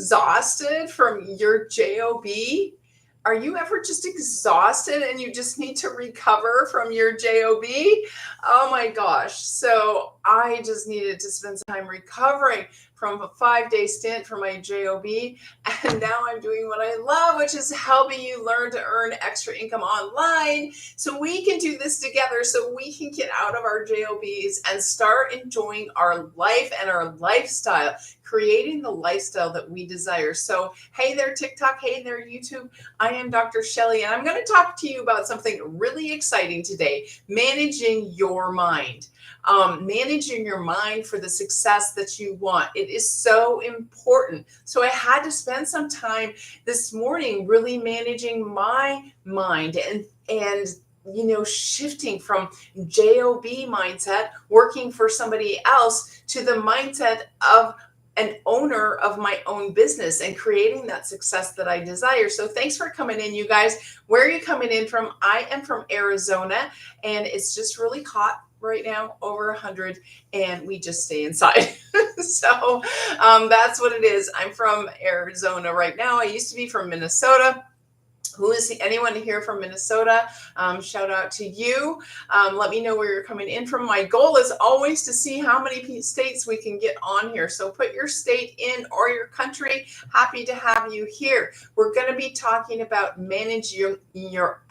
exhausted from your job? Are you ever just exhausted and you just need to recover from your job? Oh my gosh. So I just needed to spend some time recovering from a 5-day stint for my job, and now I'm doing what I love, which is helping you learn to earn extra income online so we can do this together, so we can get out of our jobs and start enjoying our life and our lifestyle, creating the lifestyle that we desire. So hey there TikTok, hey there YouTube, I am Dr. Shelley, and I'm going to talk to you about something really exciting today: managing your mind. Managing your mind for the success that you want. It is so important. So I had to spend some time this morning really managing my mind and shifting from job mindset, working for somebody else, to the mindset of an owner of my own business and creating that success that I desire. So thanks for coming in, you guys. Where are you coming in from? I am from Arizona, and it's just really hot right now, over 100, and we just stay inside. So that's what it is. I'm from Arizona right now. I used to be from Minnesota. Who is anyone here from Minnesota? Shout out to you. Let me know where you're coming in from. My goal is always to see how many states we can get on here. So put your state in or your country. Happy to have you here. We're going to be talking about managing your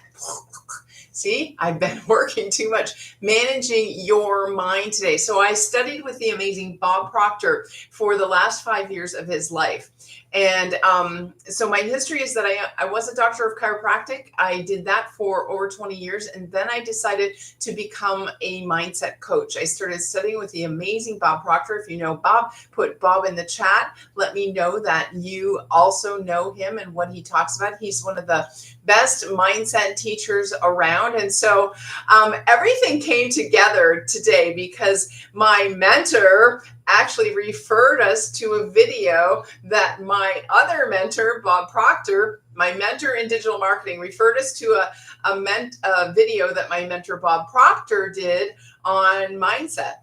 See, I've been working too much. Managing your mind today. So I studied with the amazing Bob Proctor for the last 5 years of his life. And so my history is that I was a doctor of chiropractic. I did that for over 20 years. And then I decided to become a mindset coach. I started studying with the amazing Bob Proctor. If you know Bob, put Bob in the chat. Let me know that you also know him and what he talks about. He's one of the best mindset teachers around. And so everything came together today because my mentor actually referred us to a video that my other mentor, Bob Proctor, my mentor in digital marketing, referred us to a video that my mentor, Bob Proctor, did on mindset.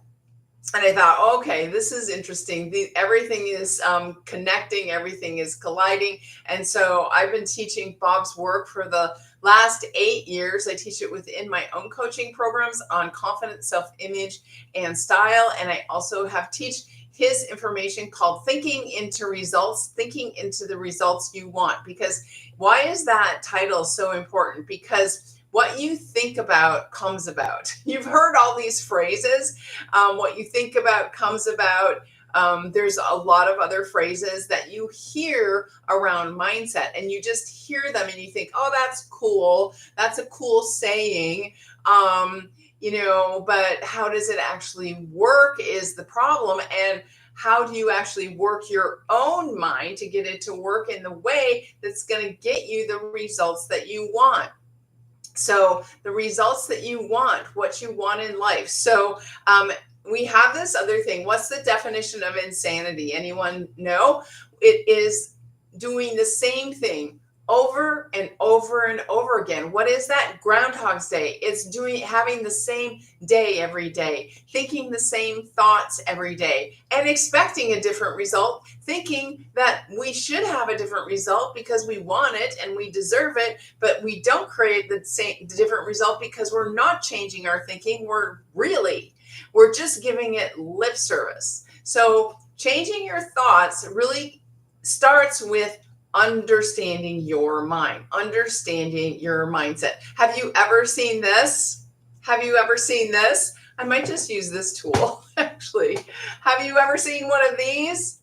And I thought, okay, this is interesting. Everything is connecting, everything is colliding. And so I've been teaching Bob's work for the last 8 years. I teach it within my own coaching programs on confidence, self-image, and style. And I also have teach his information called Thinking into Results, Thinking into the Results You Want. Because why is that title so important? Because what you think about comes about. You've heard all these phrases. What you think about comes about. There's a lot of other phrases that you hear around mindset, and you just hear them and you think, oh, that's cool. That's a cool saying. But how does it actually work is the problem. And how do you actually work your own mind to get it to work in the way that's going to get you the results that you want? So the results that you want, what you want in life. So we have this other thing. What's the definition of insanity? Anyone know? It is doing the same thing over and over and over again. What is that? Groundhog's Day. It's having the same day every day, thinking the same thoughts every day, and expecting a different result, thinking that we should have a different result because we want it and we deserve it, but we don't create the different result because we're not changing our thinking. We're just giving it lip service. So changing your thoughts really starts with understanding your mind, understanding your mindset. Have you ever seen this? Have you ever seen this? I might just use this tool, actually. Have you ever seen one of these?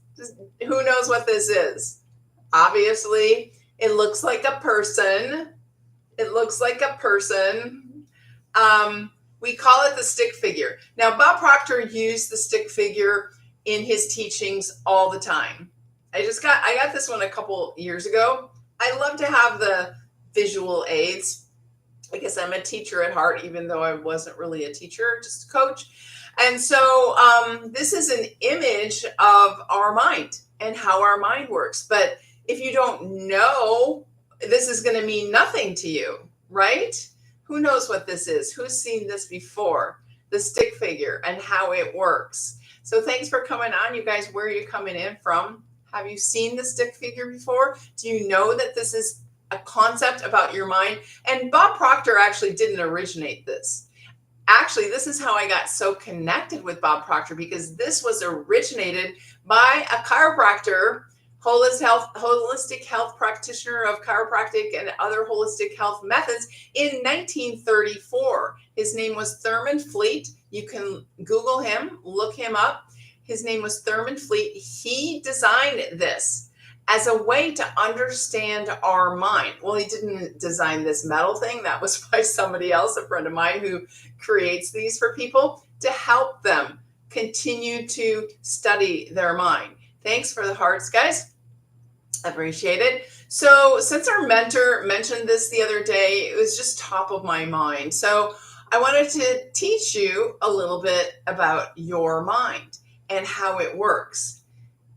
Who knows what this is? Obviously, it looks like a person. It looks like a person. We call it the stick figure. Now, Bob Proctor used the stick figure in his teachings all the time. I got this one a couple years ago. I love to have the visual aids. I guess I'm a teacher at heart, even though I wasn't really a teacher, just a coach. And so this is an image of our mind and how our mind works. But if you don't know, this is going to mean nothing to you, right? Who knows what this is? Who's seen this before? The stick figure and how it works. So thanks for coming on, you guys. Where are you coming in from? Have you seen the stick figure before? Do you know that this is a concept about your mind? And Bob Proctor actually didn't originate this. Actually, this is how I got so connected with Bob Proctor, because this was originated by a chiropractor, holistic health practitioner of chiropractic and other holistic health methods in 1934. His name was Thurman Fleet. You can Google him, look him up. His name was Thurman Fleet. He designed this as a way to understand our mind. Well, he didn't design this metal thing. That was by somebody else, a friend of mine who creates these for people to help them continue to study their mind. Thanks for the hearts, guys. I appreciate it. So since our mentor mentioned this the other day, it was just top of my mind. So I wanted to teach you a little bit about your mind and how it works.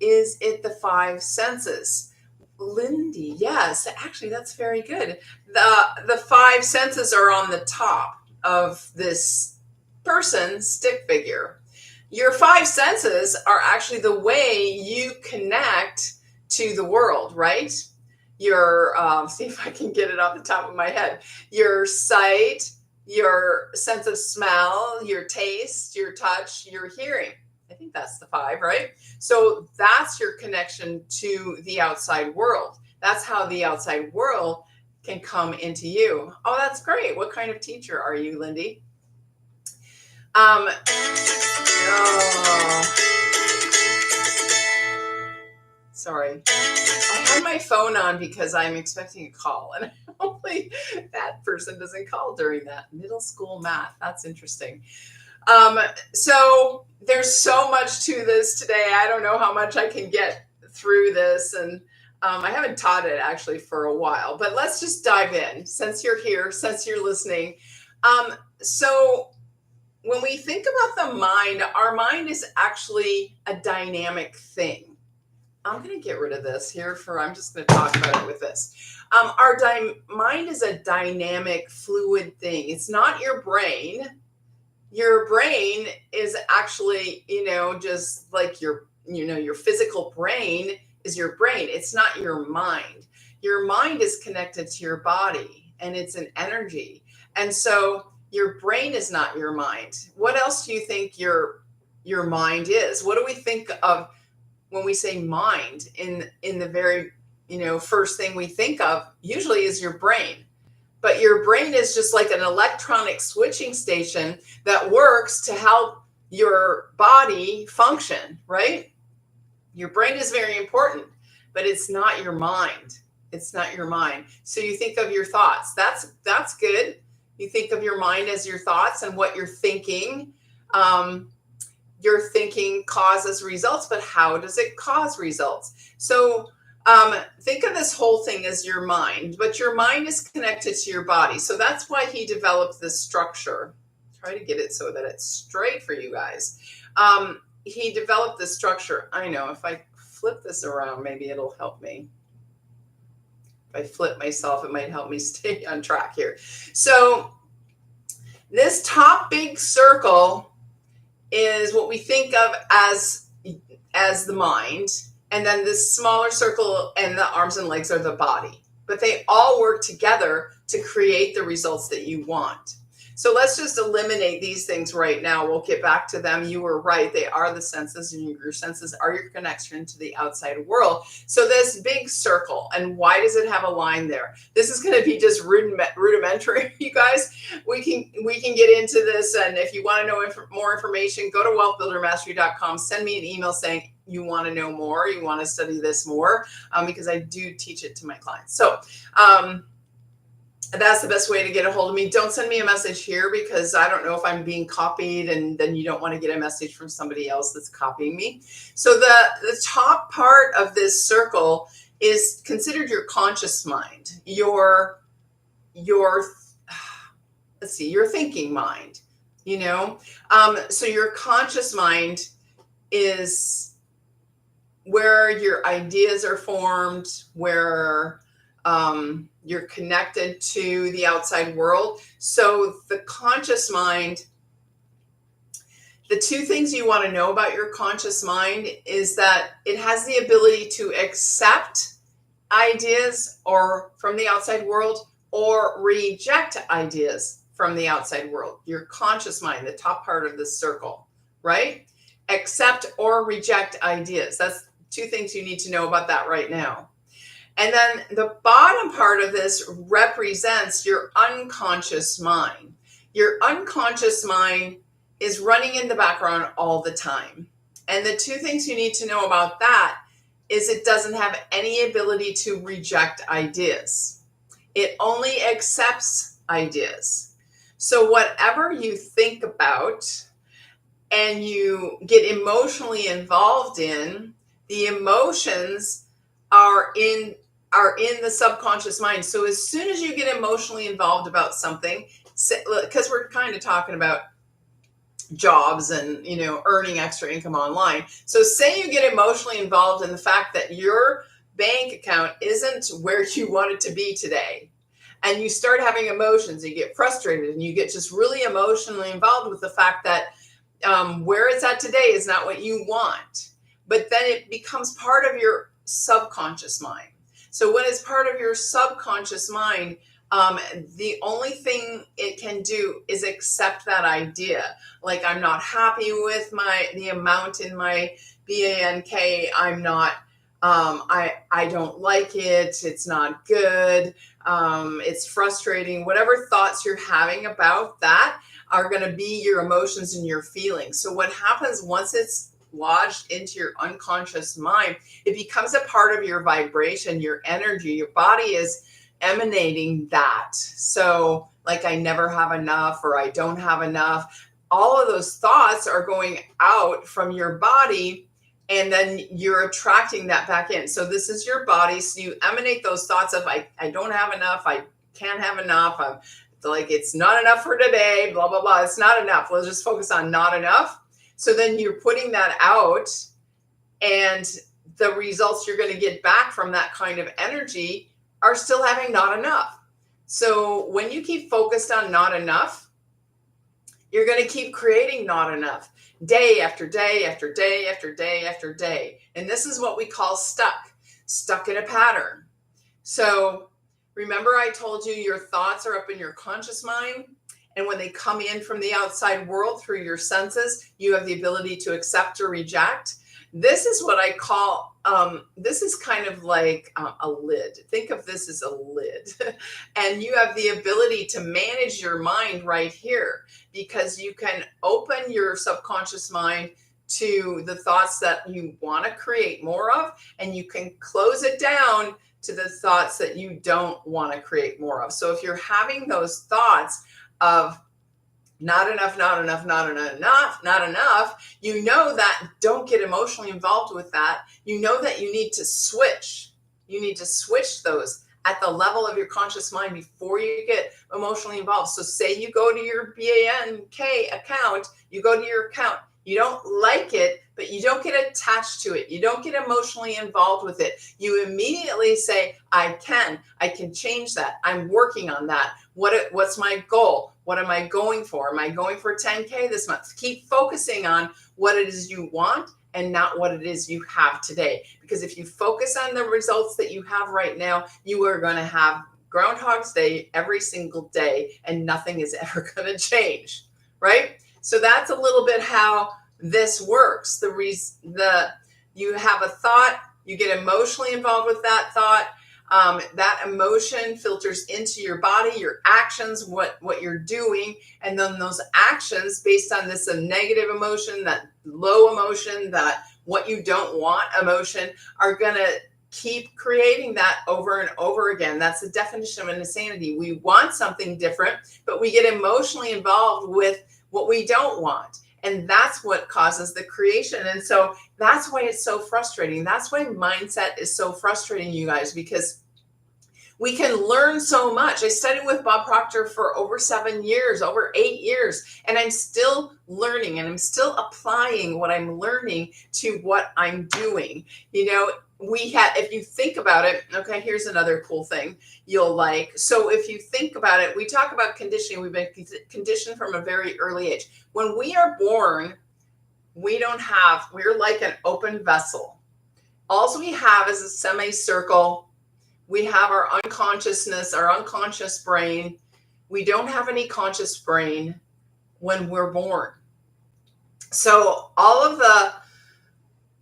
Is it the five senses? Lindy, yes, actually, that's very good. The five senses are on the top of this person's stick figure. Your five senses are actually the way you connect to the world, right? Your, see if I can get it off the top of my head. Your sight, your sense of smell, your taste, your touch, your hearing. I think that's the five, right? So that's your connection to the outside world. That's how the outside world can come into you. Oh, that's great. What kind of teacher are you, Lindy? Oh. Sorry. I had my phone on because I'm expecting a call, and hopefully that person doesn't call during that. Middle school math. That's interesting. So there's so much to this today. I don't know how much I can get through this, and I haven't taught it actually for a while, but let's just dive in since you're here, since you're listening. So when we think about the mind, our mind is actually a dynamic thing. I'm going to get rid of this here I'm just going to talk about it with this. Our mind is a dynamic, fluid thing. It's not your brain. Your brain is actually, just like your physical brain is your brain. It's not your mind. Your mind is connected to your body, and it's an energy. And so your brain is not your mind. What else do you think your mind is? What do we think of when we say mind? In the very, first thing we think of usually is your brain. But your brain is just like an electronic switching station that works to help your body function, right? Your brain is very important, but it's not your mind. It's not your mind. So you think of your thoughts. That's good. You think of your mind as your thoughts and what you're thinking. Your thinking causes results, but how does it cause results? So think of this whole thing as your mind, but your mind is connected to your body. So that's why he developed this structure. Try to get it so that it's straight for you guys. He developed this structure. I know if I flip this around, maybe it'll help me. If I flip myself, it might help me stay on track here. So this top big circle is what we think of as the mind. And then this smaller circle and the arms and legs are the body. But they all work together to create the results that you want. So let's just eliminate these things right now. We'll get back to them. You were right. They are the senses, and your senses are your connection to the outside world. So this big circle, and why does it have a line there? This is going to be just rudimentary, you guys. We can get into this, and if you want to know more information, go to wealthbuildermastery.com. Send me an email saying you want to know more, you want to study this more, because I do teach it to my clients. So that's the best way to get a hold of me. Don't send me a message here because I don't know if I'm being copied, and then you don't want to get a message from somebody else that's copying me. So the top part of this circle is considered your conscious mind, your thinking mind, so your conscious mind is where your ideas are formed, where you're connected to the outside world. So the conscious mind, The two things you want to know about your conscious mind is that it has the ability to accept ideas or from the outside world or reject ideas from the outside world. Your conscious mind, the top part of this circle, right? Accept or reject ideas. That's two things you need to know about that right now. And then the bottom part of this represents your unconscious mind. Your unconscious mind is running in the background all the time. And the two things you need to know about that is it doesn't have any ability to reject ideas. It only accepts ideas. So whatever you think about and you get emotionally involved in, the emotions are in the subconscious mind. So as soon as you get emotionally involved about something, because we're kind of talking about jobs and earning extra income online. So say you get emotionally involved in the fact that your bank account isn't where you want it to be today, and you start having emotions, you get frustrated, and you get just really emotionally involved with the fact that where it's at today is not what you want. But then it becomes part of your subconscious mind. So when it's part of your subconscious mind, the only thing it can do is accept that idea. Like, I'm not happy with the amount in my BANK. I'm not, I don't like it. It's not good. It's frustrating. Whatever thoughts you're having about that are going to be your emotions and your feelings. So what happens once it's lodged into your unconscious mind, it becomes a part of your vibration, your energy. Your body is emanating that. So like, I never have enough, or I don't have enough. All of those thoughts are going out from your body, and then you're attracting that back in. So this is your body. So you emanate those thoughts of, I don't have enough. I can't have enough. I'm like, it's not enough for today, blah, blah, blah. It's not enough. Let's just focus on not enough. So then you're putting that out, and the results you're going to get back from that kind of energy are still having not enough. So when you keep focused on not enough, you're going to keep creating not enough day after day after day after day after day. And this is what we call stuck in a pattern. So remember, I told you your thoughts are up in your conscious mind. And when they come in from the outside world through your senses, you have the ability to accept or reject. This is what I call, this is kind of like a lid. Think of this as a lid. And you have the ability to manage your mind right here, because you can open your subconscious mind to the thoughts that you want to create more of, and you can close it down to the thoughts that you don't want to create more of. So if you're having those thoughts of not enough, not enough, not enough, not enough, you know that, don't get emotionally involved with that. You know that you need to switch. You need to switch those at the level of your conscious mind before you get emotionally involved. So say you go to your BANK account, you go to your account, you don't like it, but you don't get attached to it. You don't get emotionally involved with it. You immediately say, I can change that. I'm working on that. What's my goal? What am I going for? Am I going for 10K this month? Keep focusing on what it is you want and not what it is you have today. Because if you focus on the results that you have right now, you are going to have Groundhog's Day every single day, and nothing is ever going to change, right? So that's a little bit how this works. You have a thought, you get emotionally involved with that thought. That emotion filters into your body, your actions, what you're doing. And then those actions, based on this negative emotion, that low emotion, that what you don't want emotion, are going to keep creating that over and over again. That's the definition of insanity. We want something different, but we get emotionally involved with what we don't want. And that's what causes the creation. And so that's why it's so frustrating. That's why mindset is so frustrating, you guys, because we can learn so much. I studied with Bob Proctor for over 7 years, over 8 years, and I'm still learning, and I'm still applying what I'm learning to what I'm doing. If you think about it, okay, here's another cool thing you'll like. So if you think about it, we talk about conditioning. We've been conditioned from a very early age. When we are born, we're like an open vessel. All we have is a semicircle. We have our unconsciousness, our unconscious brain. We don't have any conscious brain when we're born. So all of the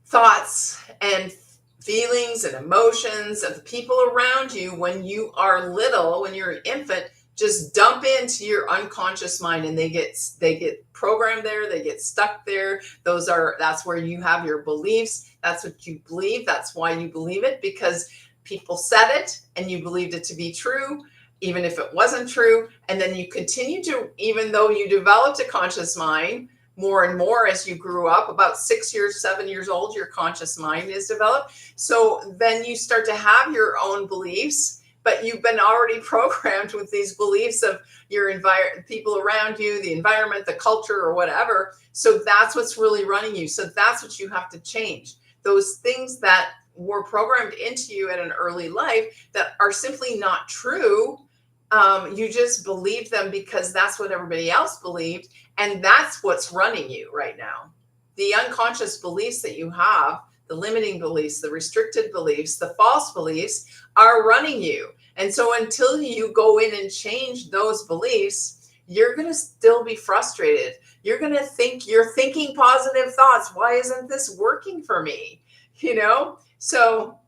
thoughts and feelings and emotions of the people around you when you are little, when you're an infant, just dump into your unconscious mind, and they get programmed there, they get stuck there. That's where you have your beliefs. That's what you believe. That's why you believe it, because people said it and you believed it to be true, even if it wasn't true. And then you continue to, even though you developed a conscious mind more and more as you grew up, about 6 years, 7 years old, your conscious mind is developed. So then you start to have your own beliefs, but you've been already programmed with these beliefs of your people around you, the environment, the culture, or whatever. So that's what's really running you. So that's what you have to change. Those things that were programmed into you at an early life that are simply not true. You just believed them because that's what everybody else believed. And that's what's running you right now. The unconscious beliefs that you have, the limiting beliefs, the restricted beliefs, the false beliefs are running you. And so until you go in and change those beliefs, you're going to still be frustrated. You're going to think you're thinking positive thoughts. Why isn't this working for me? So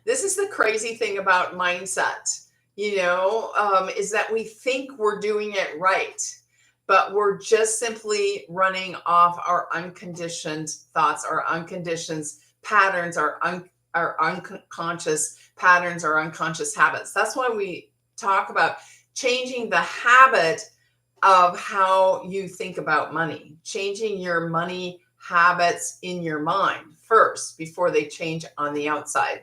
this is the crazy thing about mindset, is that we think we're doing it right, but we're just simply running off our unconditioned thoughts, our unconditioned patterns, our unconscious patterns, our unconscious habits. That's why we talk about changing the habit of how you think about money, changing your money habits in your mind first before they change on the outside.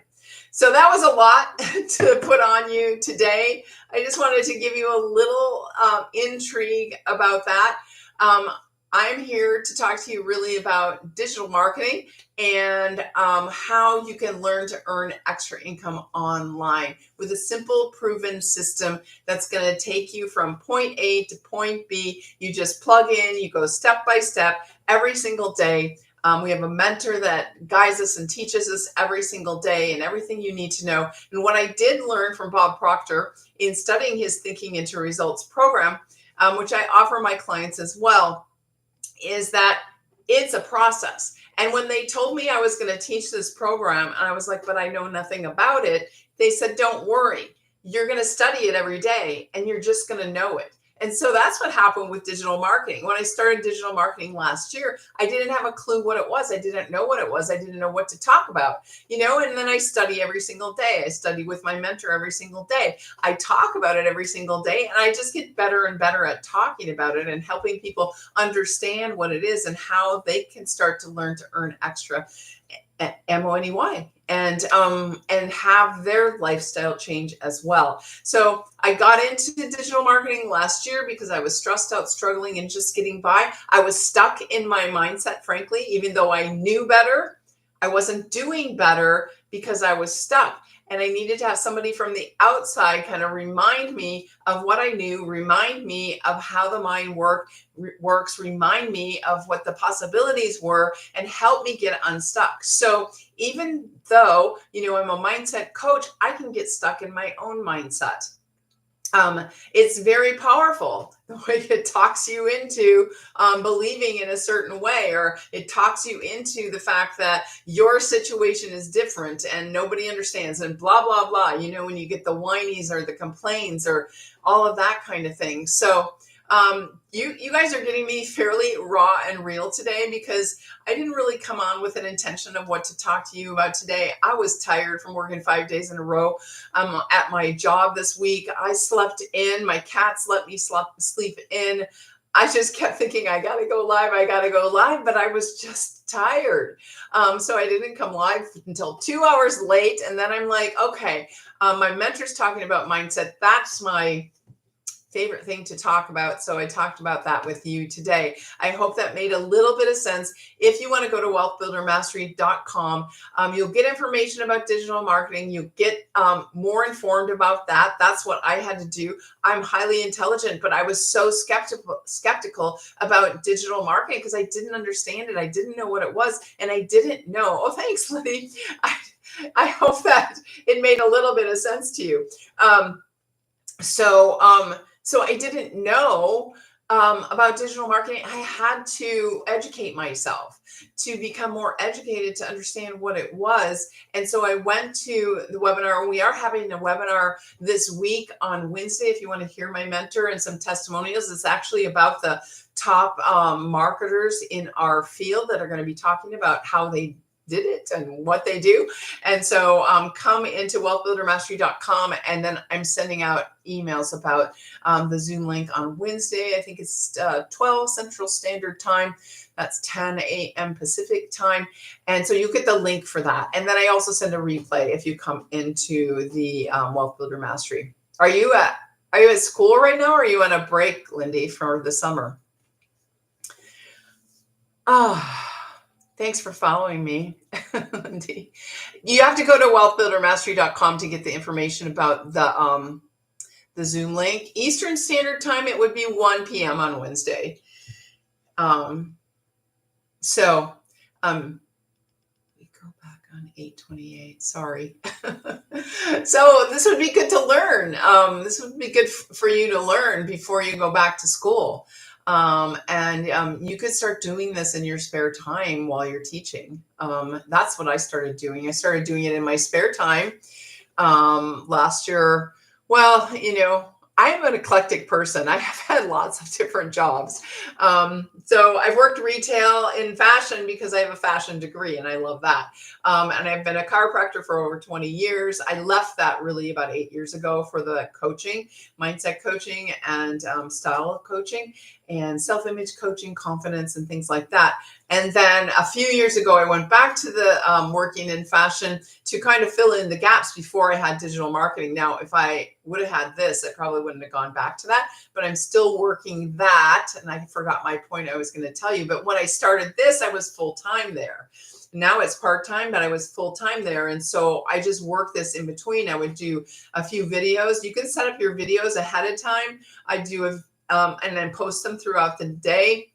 So that was a lot to put on you today. I just wanted to give you a little intrigue about that. I'm here to talk to you really about digital marketing and how you can learn to earn extra income online with a simple, proven system that's going to take you from point A to point B. You just plug in, you go step by step every single day. We have a mentor that guides us and teaches us every single day and everything you need to know. And what I did learn from Bob Proctor in studying his Thinking into Results program, which I offer my clients as well, is that it's a process. And when they told me I was going to teach this program, and I was like, but I know nothing about it, they said, don't worry. You're going to study it every day and you're just going to know it. And so that's what happened with digital marketing. When I started digital marketing last year, I didn't have a clue what it was. I didn't know what it was. I didn't know what to talk about, and then I study every single day. I study with my mentor every single day. I talk about it every single day, and I just get better and better at talking about it and helping people understand what it is and how they can start to learn to earn extra money and have their lifestyle change as well. So I got into digital marketing last year because I was stressed out, struggling, and just getting by. I was stuck in my mindset, frankly, even though I knew better. I wasn't doing better because I was stuck. And I needed to have somebody from the outside kind of remind me of what I knew, remind me of how the mind works, remind me of what the possibilities were, and help me get unstuck. So even though, I'm a mindset coach, I can get stuck in my own mindset. It's very powerful the way it talks you into believing in a certain way, or it talks you into the fact that your situation is different and nobody understands and blah, blah, blah. When you get the whinies or the complaints or all of that kind of thing. So you guys are getting me fairly raw and real today because I didn't really come on with an intention of what to talk to you about today. I was tired from working 5 days in a row at my job this week. I slept in. My cats let me sleep in. I just kept thinking, I got to go live, but I was just tired. So I didn't come live until 2 hours late. And then I'm like, okay, my mentor's talking about mindset. That's my favorite thing to talk about. So I talked about that with you today. I hope that made a little bit of sense. If you want to go to wealthbuildermastery.com, you'll get information about digital marketing. You get more informed about that. That's what I had to do. I'm highly intelligent, but I was so skeptical about digital marketing because I didn't understand it. I didn't know what it was, and I didn't know. Oh, thanks, Liddy. I hope that it made a little bit of sense to you. So I didn't know about digital marketing. I had to educate myself to become more educated to understand what it was. And so I went to the webinar. We are having a webinar this week on Wednesday. If you want to hear my mentor and some testimonials, it's actually about the top marketers in our field that are going to be talking about how they did it and what they do. And so come into wealthbuildermastery.com, and then I'm sending out emails about the Zoom link on Wednesday. I think it's 12 Central Standard Time. That's 10 a.m. Pacific time. And so you get the link for that. And then I also send a replay if you come into the Wealth Builder Mastery. Are you at school right now, or are you on a break, Lindy, for the summer? Thanks for following me. You have to go to wealthbuildermastery.com to get the information about the Zoom link. Eastern Standard Time, it would be 1 p.m. on Wednesday. So we go back on 8/28. Sorry. So this would be good to learn. This would be good for you to learn before you go back to school. You could start doing this in your spare time while you're teaching. That's what I started doing. I started doing it in my spare time last year. Well, I am an eclectic person. I have had lots of different jobs. So I've worked retail in fashion because I have a fashion degree, and I love that. And I've been a chiropractor for over 20 years. I left that really about 8 years ago for the coaching, mindset coaching, and style coaching, and self-image coaching, confidence, and things like that. And then a few years ago, I went back to the working in fashion to kind of fill in the gaps before I had digital marketing. Now, if I would have had this, I probably wouldn't have gone back to that, but I'm still working that. And I forgot my point I was going to tell you. But when I started this, I was full-time there. Now it's part-time, but I was full-time there. And so I just worked this in between. I would do a few videos. You can set up your videos ahead of time. I do and then post them throughout the day.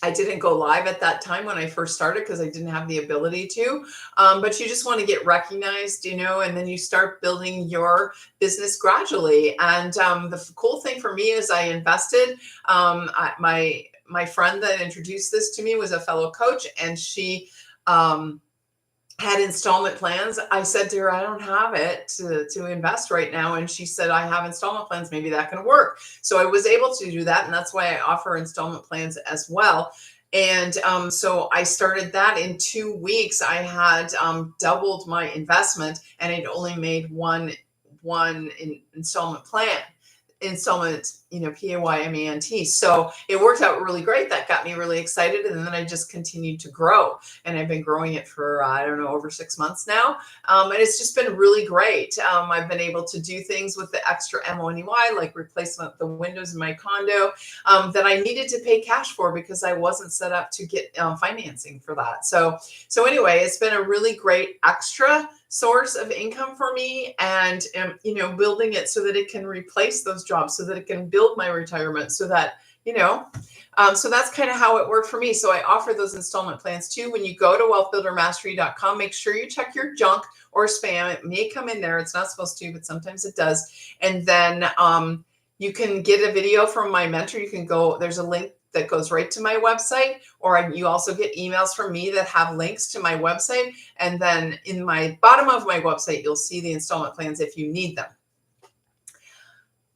I didn't go live at that time when I first started because I didn't have the ability to, but you just want to get recognized, and then you start building your business gradually. And the cool thing for me is I invested. My friend that introduced this to me was a fellow coach, and she had installment plans. I said to her, I don't have it to invest right now. And she said, I have installment plans. Maybe that can work. So I was able to do that. And that's why I offer installment plans as well. And so I started that in 2 weeks. I had doubled my investment, and I'd only made one installment plan. Installment, PAYMENT. So it worked out really great. That got me really excited. And then I just continued to grow. And I've been growing it for, over 6 months now. And it's just been really great. I've been able to do things with the extra MONY, like replacement the windows in my condo that I needed to pay cash for because I wasn't set up to get financing for that. So anyway, it's been a really great extra source of income for me, and building it so that it can replace those jobs, so that it can build my retirement, so that so that's kind of how it worked for me. So I offer those installment plans too. When you go to wealthbuildermastery.com, make sure you check your junk or spam. It may come in there. It's not supposed to, but sometimes it does. And then you can get a video from my mentor. You can go, there's a link that goes right to my website, or you also get emails from me that have links to my website. And then in my bottom of my website, you'll see the installment plans if you need them.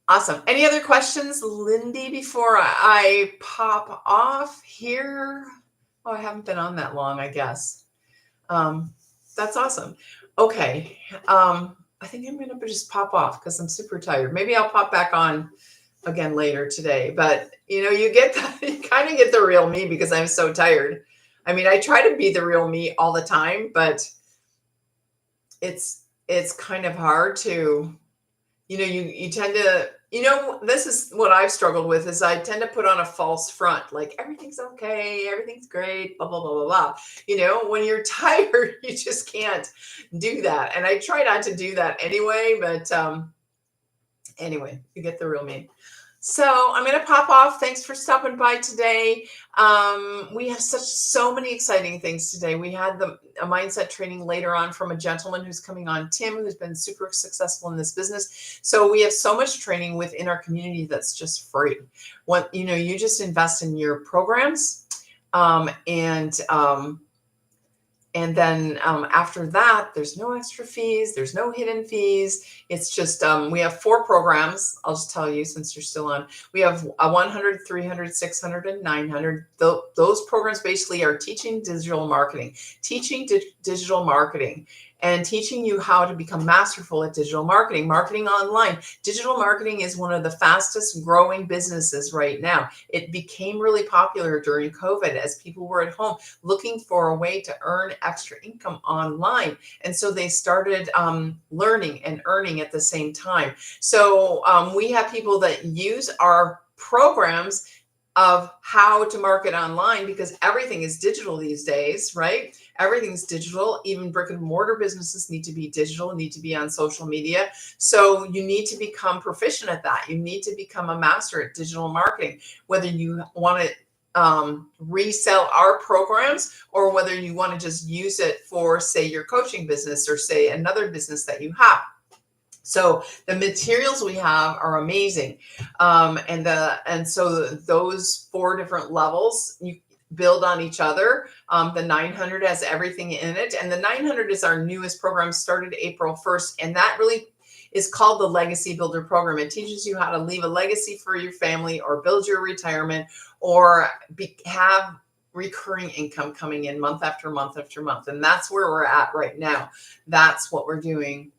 Awesome. Any other questions, Lindy, before I pop off here? Oh, I haven't been on that long, I guess. That's awesome. Okay. I think I'm going to just pop off because I'm super tired. Maybe I'll pop back on again later today, but you kind of get the real me because I'm so tired. I mean, I try to be the real me all the time, but it's kind of hard to you tend to, this is what I've struggled with is I tend to put on a false front, like everything's okay, everything's great, blah, blah, blah, blah, blah. When you're tired, you just can't do that. And I try not to do that anyway, but anyway, you get the real me. So I'm going to pop off. Thanks for stopping by today. We have so many exciting things today. We had a mindset training later on from a gentleman who's coming on, Tim, who's been super successful in this business. So we have so much training within our community that's just free. You just invest in your programs, and then after that, there's no extra fees. There's no hidden fees. It's just we have 4 programs. I'll just tell you since you're still on. We have a 100, 300, 600, and 900. Those programs basically are teaching digital marketing, digital marketing, and teaching you how to become masterful at digital marketing, marketing online. Digital marketing is one of the fastest growing businesses right now. It became really popular during COVID as people were at home looking for a way to earn extra income online. And so they started learning and earning at the same time. So we have people that use our programs of how to market online because everything is digital these days, right? Everything's digital. Even brick and mortar businesses need to be digital, need to be on social media. So you need to become proficient at that. You need to become a master at digital marketing, whether you want to resell our programs or whether you want to just use it for, say, your coaching business or say another business that you have. So the materials we have are amazing. And so those 4 different levels, you build on each other. The 900 has everything in it. And the 900 is our newest program, started April 1st. And that really is called the Legacy Builder Program. It teaches you how to leave a legacy for your family or build your retirement or have recurring income coming in month after month after month. And that's where we're at right now. That's what we're doing.